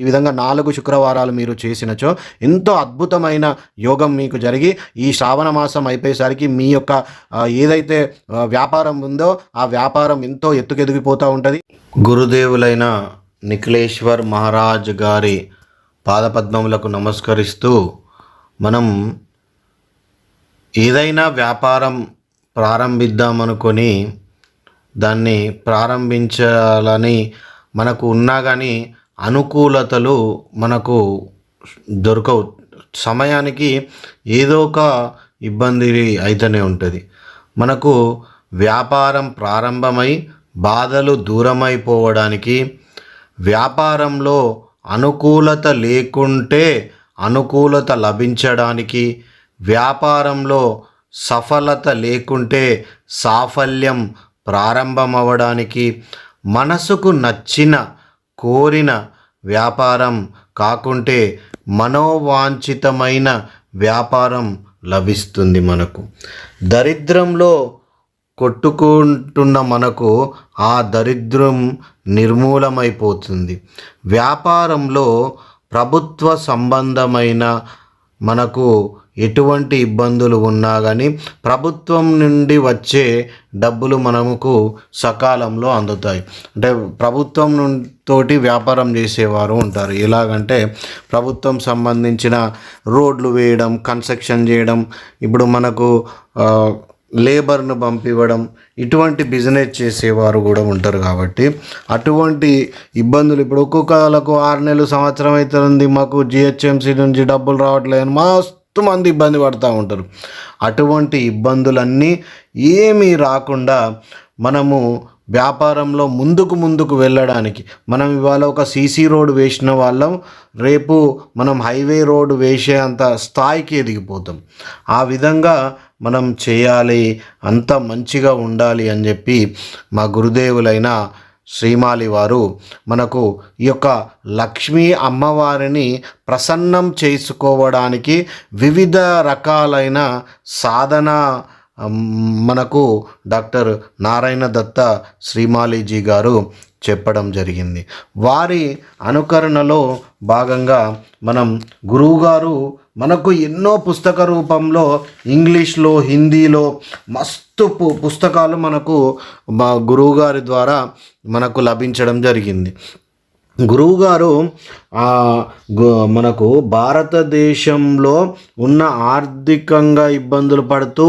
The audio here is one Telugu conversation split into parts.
ఈ విధంగా 4 శుక్రవారాలు మీరు చేసినచో ఎంతో అద్భుతమైన యోగం మీకు జరిగి ఈ శ్రావణ మాసం అయిపోయేసరికి మీ యొక్క ఏదైతే వ్యాపారం ఉందో ఆ వ్యాపారం ఎంతో ఎత్తుకెదిగిపోతూ ఉంటుంది. గురుదేవులైన నిఖిలేశ్వర్ మహారాజ్ గారి పాదపద్మములకు నమస్కరిస్తూ మనం ఏదైనా వ్యాపారం ప్రారంభిద్దామనుకొని దాన్ని ప్రారంభించాలని మనకు ఉన్నా కానీ అనుకూలతలు మనకు దొరకవు. సమయానికి ఏదో ఒక ఇబ్బంది అయితేనే ఉంటుంది. మనకు వ్యాపారం ప్రారంభమై బాధలు దూరమైపోవడానికి, వ్యాపారంలో అనుకూలత లేకుంటే అనుకూలత లభించడానికి, వ్యాపారంలో సఫలత లేకుంటే సాఫల్యం ప్రారంభమవడానికి, మనసుకు నచ్చిన కోరిన వ్యాపారం కాకుంటే మనోవాంఛితమైన వ్యాపారం లభిస్తుంది. మనకు దరిద్రంలో కొట్టుకుంటున్న మనకు ఆ దరిద్రం నిర్మూలమైపోతుంది. వ్యాపారంలో ప్రభుత్వ సంబంధమైన మనకు ఎటువంటి ఇబ్బందులు ఉన్నా కానీ ప్రభుత్వం నుండి వచ్చే డబ్బులు మనకు సకాలంలో అందుతాయి. అంటే ప్రభుత్వం తోటి వ్యాపారం చేసేవారు ఉంటారు. ఎలాగంటే ప్రభుత్వం సంబంధించిన రోడ్లు వేయడం, కన్స్ట్రక్షన్ చేయడం, ఇప్పుడు మనకు లేబర్ను పంపివ్వడం, ఇటువంటి బిజినెస్ చేసేవారు కూడా ఉంటారు. కాబట్టి అటువంటి ఇబ్బందులు ఇప్పుడు ఒక్కొక్కలకు 6 నెలలు సంవత్సరం అవుతుంది, మాకు జిహెచ్ఎంసీ నుంచి డబ్బులు రావట్లేదు, మస్తు మంది ఇబ్బంది పడుతూ ఉంటారు. అటువంటి ఇబ్బందులన్నీ ఏమీ రాకుండా మనము వ్యాపారంలో ముందుకు వెళ్ళడానికి, మనం ఇవాళ ఒక సీసీ రోడ్ వేసిన వాళ్ళం రేపు మనం హైవే రోడ్ వేసే అంత స్థాయికి ఎదిగిపోతాం. ఆ విధంగా మనం చేయాలి, అంత మంచిగా ఉండాలి అని చెప్పి మా గురుదేవులైన శ్రీమాలి వారు మనకు ఈ యొక్క లక్ష్మీ అమ్మవారిని ప్రసన్నం చేసుకోవడానికి వివిధ రకాలైన సాధన మనకు డాక్టర్ నారాయణ దత్త శ్రీమాలిజీ గారు చెప్పడం జరిగింది. వారి అనుకరణలో భాగంగా మనం గురువుగారు మనకు ఎన్నో పుస్తక రూపంలో ఇంగ్లీష్లో, హిందీలో మస్తు పుస్తకాలు మనకు మా గురువుగారి ద్వారా మనకు లభించడం జరిగింది. గురువుగారు మనకు భారతదేశంలో ఉన్న ఆర్థికంగా ఇబ్బందులు పడుతూ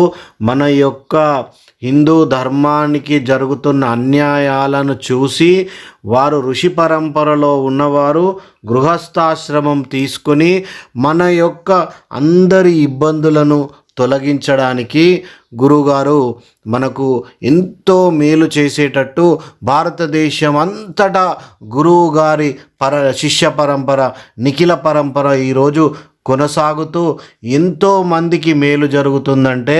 మన యొక్క హిందూ ధర్మానికి జరుగుతున్న అన్యాయాలను చూసి వారు ఋషి పరంపరలో ఉన్నవారు గృహస్థాశ్రమం తీసుకొని మన యొక్క అందరి ఇబ్బందులను తొలగించడానికి గురువుగారు మనకు ఎంతో మేలు చేసేటట్టు భారతదేశం అంతటా గురువుగారి శిష్య పరంపర, నిఖిల పరంపర ఈరోజు కొనసాగుతూ ఎంతో మందికి మేలు జరుగుతుందంటే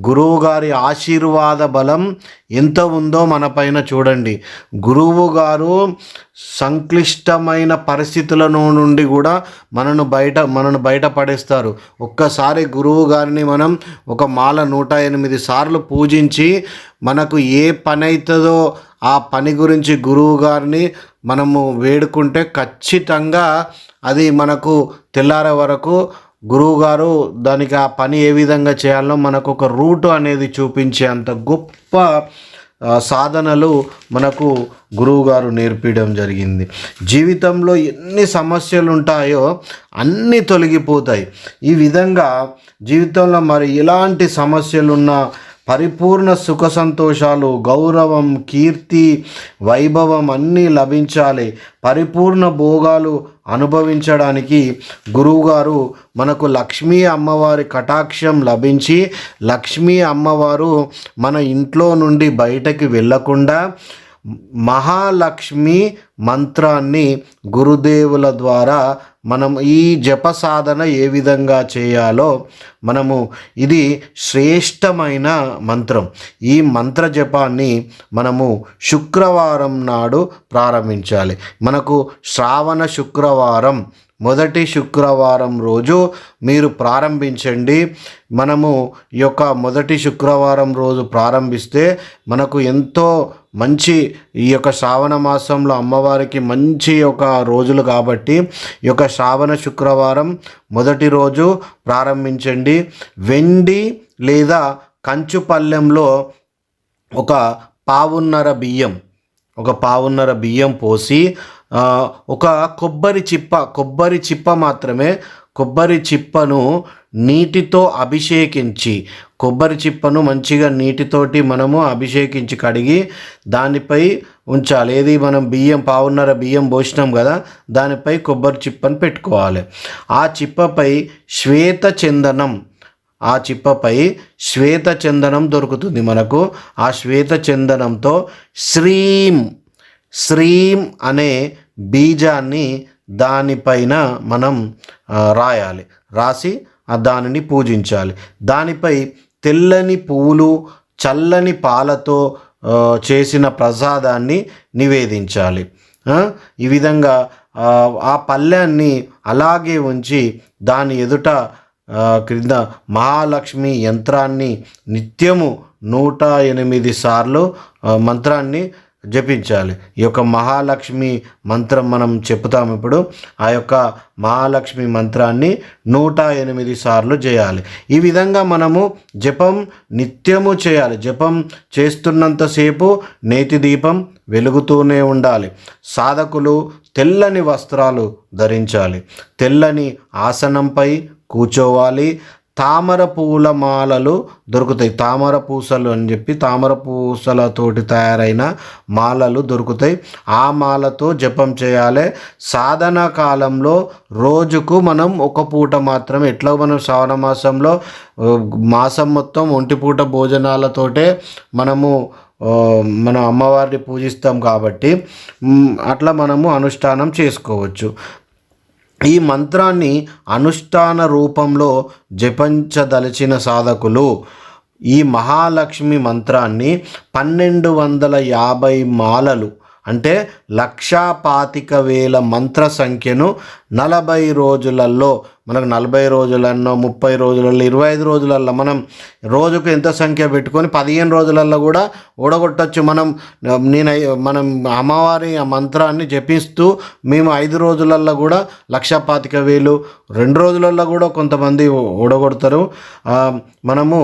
గురువుగారి ఆశీర్వాద బలం ఎంత ఉందో మన పైన చూడండి. గురువుగారు సంక్లిష్టమైన పరిస్థితుల నుండి కూడా మనను బయటపడేస్తారు. ఒక్కసారి గురువు గారిని మనం ఒక మాల 108 సార్లు పూజించి మనకు ఏ పని అవుతుందో ఆ పని గురించి గురువు గారిని మనము వేడుకుంటే ఖచ్చితంగా అది మనకు తెల్లారే వరకు గురువుగారు దానికి ఆ పని ఏ విధంగా చేయాలో మనకు ఒక రూట్ అనేది చూపించే అంత గొప్ప సాధనలు మనకు గురువుగారు నేర్పించడం జరిగింది. జీవితంలో ఎన్ని సమస్యలు ఉంటాయో అన్నీ తొలగిపోతాయి. ఈ విధంగా జీవితంలో మరి ఎలాంటి సమస్యలున్నా పరిపూర్ణ సుఖ సంతోషాలు, గౌరవం, కీర్తి, వైభవం అన్నీ లభించాలి, పరిపూర్ణ భోగాలు అనుభవించడానికి గురువుగారు మనకు లక్ష్మీ అమ్మవారి కటాక్షం లభించి లక్ష్మీ అమ్మవారు మన ఇంట్లో నుండి బయటకి వెళ్ళకుండా మహాలక్ష్మి మంత్రాన్ని గురుదేవుల ద్వారా మనం ఈ జప సాధన ఏ విధంగా చేయాలో మనము, ఇది శ్రేష్టమైన మంత్రం. ఈ మంత్ర జపాన్ని మనము శుక్రవారం నాడు ప్రారంభించాలి. మనకు శ్రావణ శుక్రవారం, మొదటి శుక్రవారం రోజు మీరు ప్రారంభించండి. మనము ఈ యొక్క మొదటి శుక్రవారం రోజు ప్రారంభిస్తే మనకు ఎంతో మంచి, ఈ యొక్క శ్రావణ మాసంలో అమ్మవారికి మంచి ఒక రోజులు కాబట్టి ఈ యొక్క శ్రావణ శుక్రవారం మొదటి రోజు ప్రారంభించండి. వెండి లేదా కంచు పళ్ళెంలో ఒక పావున్నర బియ్యం పోసి ఒక కొబ్బరి చిప్ప మాత్రమే, కొబ్బరి చిప్పను నీటితో అభిషేకించి, కొబ్బరి చిప్పను మంచిగా నీటితోటి మనము అభిషేకించి కడిగి దానిపై ఉంచాలి. ఏది, మనం పావున్నర బియ్యం పోసినాం కదా, దానిపై కొబ్బరి చిప్పను పెట్టుకోవాలి. ఆ చిప్పపై శ్వేత చందనం దొరుకుతుంది మనకు. ఆ శ్వేత చందనంతో శ్రీం అనే బీజాన్ని దానిపైన మనం రాసి దానిని పూజించాలి. దానిపై తెల్లని పువ్వులు, చల్లని పాలతో చేసిన ప్రసాదాన్ని నివేదించాలి. ఈ విధంగా ఆ పళ్ళాన్ని అలాగే ఉంచి దాని ఎదుట క్రింద మహాలక్ష్మి యంత్రాన్ని నిత్యము 108 సార్లు మంత్రాన్ని జపించాలి. ఈ యొక్క మహాలక్ష్మి మంత్రం మనం చెప్తాము ఇప్పుడు. ఆ యొక్క మహాలక్ష్మి మంత్రాన్ని 108 సార్లు చేయాలి. ఈ విధంగా మనము జపం నిత్యము చేయాలి. జపం చేస్తున్నంతసేపు నేతి దీపం వెలుగుతూనే ఉండాలి. సాధకులు తెల్లని వస్త్రాలు ధరించాలి. తెల్లని ఆసనంపై కూర్చోవాలి. తామర పూల మాలలు దొరుకుతాయి. తామర పూసలు అని చెప్పి తామర పూసలతోటి తయారైన మాలలు దొరుకుతాయి. ఆ మాలతో జపం చేయాలి. సాధన కాలంలో రోజుకు మనం ఒక పూట మాత్రమే, ఎట్లా మనం శ్రావణ మాసంలో మాసం మొత్తం ఒంటిపూట భోజనాలతోటే మనము మన అమ్మవారిని పూజిస్తాం కాబట్టి అట్లా మనము అనుష్ఠానం చేసుకోవచ్చు. ఈ మంత్రాన్ని అనుష్ఠాన రూపంలో జపించదలిచిన సాధకులు ఈ మహాలక్ష్మి మంత్రాన్ని 1250 మాలలు, అంటే 1,25,000 మంత్ర సంఖ్యను 40 రోజులలో, మనకు 40 రోజులన్నో 30 రోజులలో 25 రోజులలో మనం రోజుకు ఎంత సంఖ్య పెట్టుకొని 15 రోజులలో కూడా ఓడగొట్టచ్చు. మనం అమ్మవారి ఆ మంత్రాన్ని జపిస్తూ మేము 5 రోజులలో కూడా 1,25,000, 2 రోజులలో కూడా కొంతమంది ఓడగొడతారు. మనము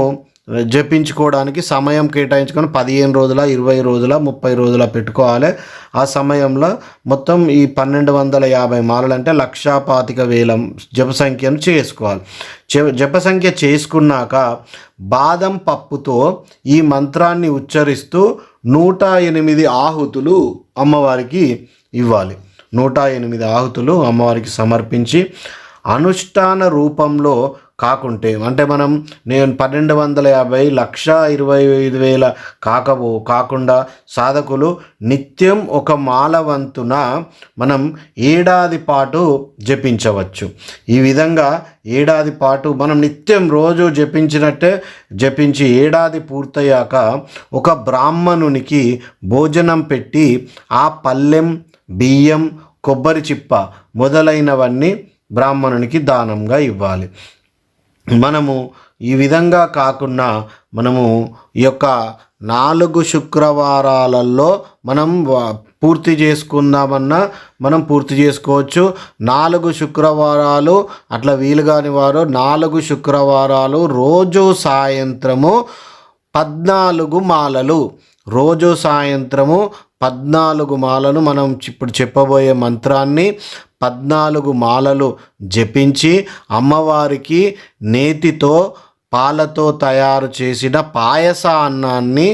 జపించుకోవడానికి సమయం కేటాయించుకొని 15 రోజుల, 20 రోజుల, 30 రోజుల పెట్టుకోవాలి. ఆ సమయంలో మొత్తం ఈ 1250 మాలలు అంటే 1,25,000 జప సంఖ్యను చేసుకోవాలి. జప సంఖ్య చేసుకున్నాక బాదం పప్పుతో ఈ మంత్రాన్ని ఉచ్చరిస్తూ 108 ఆహుతులు అమ్మవారికి ఇవ్వాలి. 108 ఆహుతులు అమ్మవారికి సమర్పించి అనుష్ఠాన రూపంలో కాకుంటే, అంటే నేను 1250, 1,25,000 కాకుండా సాధకులు నిత్యం ఒక మాల వంతున మనం ఏడాది పాటు జపించవచ్చు. ఈ విధంగా ఏడాది పాటు మనం నిత్యం రోజు జపించినట్టే జపించి ఏడాది పూర్తయ్యాక ఒక బ్రాహ్మణునికి భోజనం పెట్టి ఆ పళ్ళెం, బియ్యం, కొబ్బరి చిప్ప మొదలైనవన్నీ బ్రాహ్మణునికి దానంగా ఇవ్వాలి. మనము ఈ విధంగా కాకుండా మనము ఈ యొక్క 4 శుక్రవారాలలో మనం పూర్తి చేసుకుందామన్నా మనం పూర్తి చేసుకోవచ్చు. 4 శుక్రవారాలు అట్లా వీలు కాని వారు 4 శుక్రవారాలు రోజు సాయంత్రము 14 మాలలు, రోజు సాయంత్రము 14 మాలలు మనం ఇప్పుడు చెప్పబోయే మంత్రాన్ని 14 మాలలు జపించి అమ్మవారికి నేతితో పాలతో తయారు చేసిన పాయస అన్నాన్ని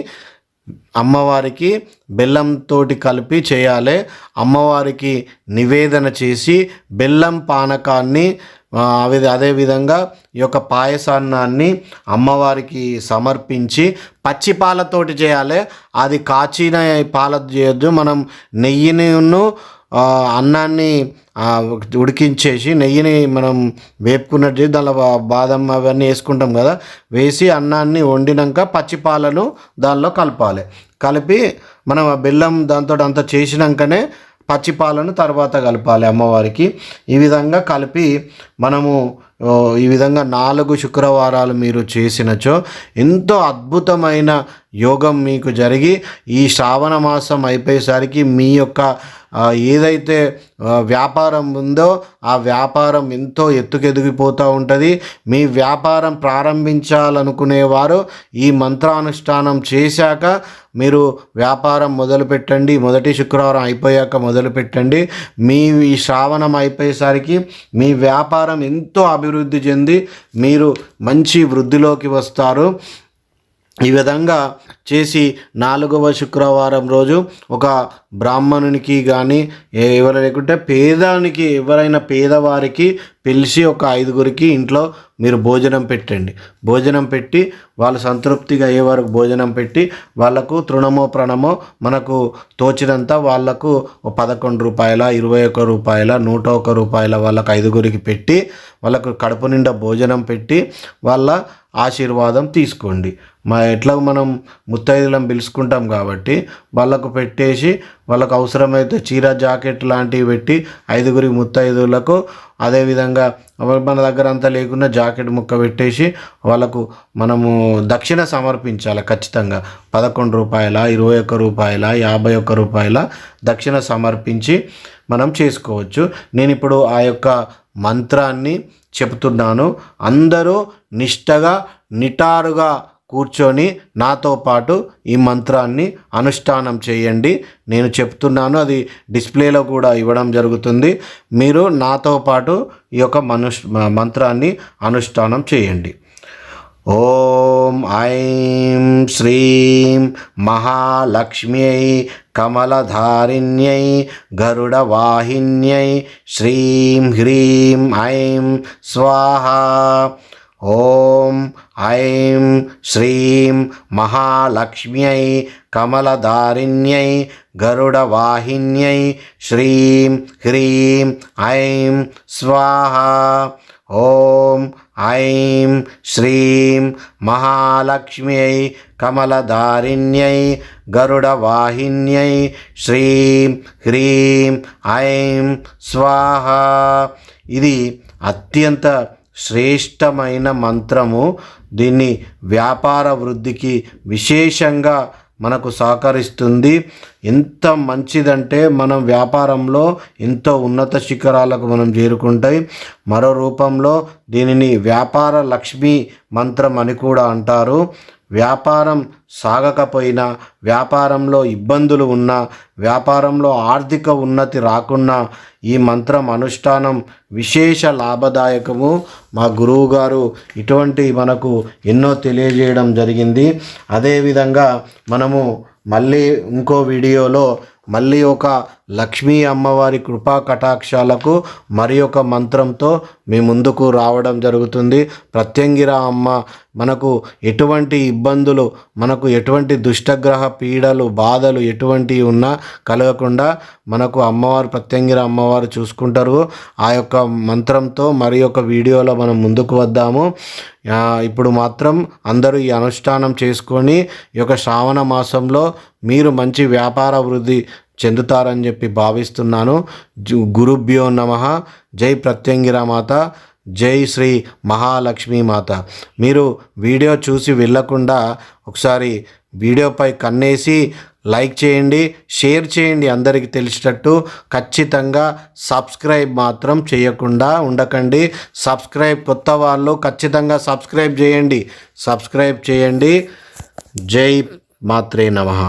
అమ్మవారికి బెల్లంతో కలిపి చేయాలి. అమ్మవారికి నివేదన చేసి బెల్లం పానకాన్ని అదేవిధంగా ఈ యొక్క పాయసాన్నాన్ని అమ్మవారికి సమర్పించి పచ్చి పాలతోటి చేయాలి. అది కాచిన పాలతో చేయొద్దు. మనం నెయ్యిని అన్నాన్ని ఉడికించేసి నెయ్యిని మనం వేపుకున్నట్టు దానిలో బాదం అవన్నీ వేసుకుంటాం కదా, వేసి అన్నాన్ని వండినాక పచ్చిపాలను దానిలో కలపాలి. కలిపి మనం ఆ బెల్లం దాంతో అంతా చేసినాకనే పచ్చిపాలను తర్వాత కలపాలి అమ్మవారికి. ఈ విధంగా కలిపి మనము ఈ విధంగా 4 శుక్రవారాలు మీరు చేసినచో ఎంతో అద్భుతమైన యోగం మీకు జరిగి ఈ శ్రావణ మాసం అయిపోయేసరికి మీ యొక్క ఏదైతే వ్యాపారం ఉందో ఆ వ్యాపారం ఎంతో ఎత్తుకెదిగిపోతూ ఉంటుంది. మీ వ్యాపారం ప్రారంభించాలనుకునేవారు ఈ మంత్రానుష్ఠానం చేశాక మీరు వ్యాపారం మొదలుపెట్టండి. మొదటి శుక్రవారం అయిపోయాక మొదలుపెట్టండి. మీ ఈ శ్రావణం అయిపోయేసరికి మీ వ్యాపారం ఎంతో అభివృద్ధి చెంది మీరు మంచి వృద్ధిలోకి వస్తారు. ఈ విధంగా చేసి 4వ శుక్రవారం రోజు ఒక బ్రాహ్మణునికి కానీ ఎవరు లేకుంటే ఎవరైనా పేదవారికి పిలిచి ఒక 5గురికి ఇంట్లో మీరు భోజనం పెట్టండి. భోజనం పెట్టి వాళ్ళు సంతృప్తిగా అయ్యే వరకు భోజనం పెట్టి వాళ్ళకు తృణమో ప్రణమో మనకు తోచినంత వాళ్ళకు 11 రూపాయల 21 రూపాయల 101 రూపాయల వాళ్ళకు 5గురికి పెట్టి వాళ్ళకు కడుపు నిండా భోజనం పెట్టి వాళ్ళ ఆశీర్వాదం తీసుకోండి. ఎట్లా మనం ముత్తైదులను పిలుచుకుంటాం కాబట్టి వాళ్ళకు పెట్టేసి వాళ్ళకు అవసరమైతే చీర జాకెట్ లాంటివి పెట్టి 5గురికి ముత్తైదులకు, అదేవిధంగా మన దగ్గర అంతా లేకుండా జాకెట్ ముక్క పెట్టేసి వాళ్ళకు మనము దక్షిణ సమర్పించాలి. ఖచ్చితంగా 11 రూపాయల 21 రూపాయల 51 రూపాయల దక్షిణ సమర్పించి మనం చేసుకోవచ్చు. నేను ఇప్పుడు ఆ యొక్క మంత్రాన్ని చెబుతున్నాను. అందరూ నిష్టగా నిటారుగా కూర్చొని నాతో పాటు ఈ మంత్రాన్ని అనుష్ఠానం చేయండి. నేను చెప్తున్నాను, అది డిస్ప్లేలో కూడా ఇవ్వడం జరుగుతుంది. మీరు నాతో పాటు ఈ యొక్క మంత్రాన్ని అనుష్ఠానం చేయండి. ఓం ఐం శ్రీం మహాలక్ష్మ్యై కమలధారిణ్యై గరుడవాహిన్యై శ్రీం హ్రీం ఐం స్వాహా. ఓం ఐం శ్రీం మహాలక్ష్మ్యై కమలధారిణ్యై గరుడవాహిన్యై శ్రీం హ్రీం ఐం స్వాహా. ఓం ఐం శ్రీం మహాలక్ష్మ్యై కమలధారిణ్యై గరుడవాహిన్యై శ్రీం హ్రీం ఐం స్వాహా. ఇది అత్యంత శ్రేష్టమైన మంత్రము. దీన్ని వ్యాపార వృద్ధికి విశేషంగా మనకు సహకరిస్తుంది. ఎంత మంచిదంటే మనం వ్యాపారంలో ఎంతో ఉన్నత శిఖరాలకు మనం చేరుకుంటాయి. మరో రూపంలో దీనిని వ్యాపార లక్ష్మి మంత్రం అని కూడా అంటారు. వ్యాపారం సాగకపోయినా, వ్యాపారంలో ఇబ్బందులు ఉన్నా, వ్యాపారంలో ఆర్థిక ఉన్నతి రాకున్నా ఈ మంత్రం అనుష్ఠానం విశేష లాభదాయకము. మా గురువు గారు ఇటువంటి మనకు ఎన్నో తెలియజేయడం జరిగింది. అదేవిధంగా మనము మళ్ళీ ఇంకో వీడియోలో మళ్ళీ ఒక లక్ష్మీ అమ్మవారి కృపా కటాక్షాలకు మరి ఒక మంత్రంతో మీ ముందుకు రావడం జరుగుతుంది. ప్రత్యంగిర అమ్మ మనకు ఎటువంటి ఇబ్బందులు, మనకు ఎటువంటి దుష్టగ్రహ పీడలు బాధలు ఎటువంటివి ఉన్నా కలగకుండా మనకు అమ్మవారు ప్రత్యంగిర అమ్మవారు చూసుకుంటారు. ఆ యొక్క మంత్రంతో మరి ఒక వీడియోలో మనం ముందుకు వద్దాము. ఇప్పుడు మాత్రం అందరూ ఈ అనుష్ఠానం చేసుకొని ఈ యొక్క శ్రావణ మాసంలో మీరు మంచి వ్యాపార వృద్ధి చెందుతారని చెప్పి భావిస్తున్నాను. గురుభ్యో నమః. జై ప్రత్యంగిర మాత, జై శ్రీ మహాలక్ష్మీ మాత. మీరు వీడియో చూసి వెళ్ళకుండా ఒకసారి వీడియోపై కన్నేసి లైక్ చేయండి, షేర్ చేయండి అందరికీ తెలిసేటట్టు. ఖచ్చితంగా సబ్స్క్రైబ్ మాత్రం చేయకుండా ఉండకండి. కొత్త వాళ్ళు ఖచ్చితంగా సబ్స్క్రైబ్ చేయండి. జై మాత్రే నమః.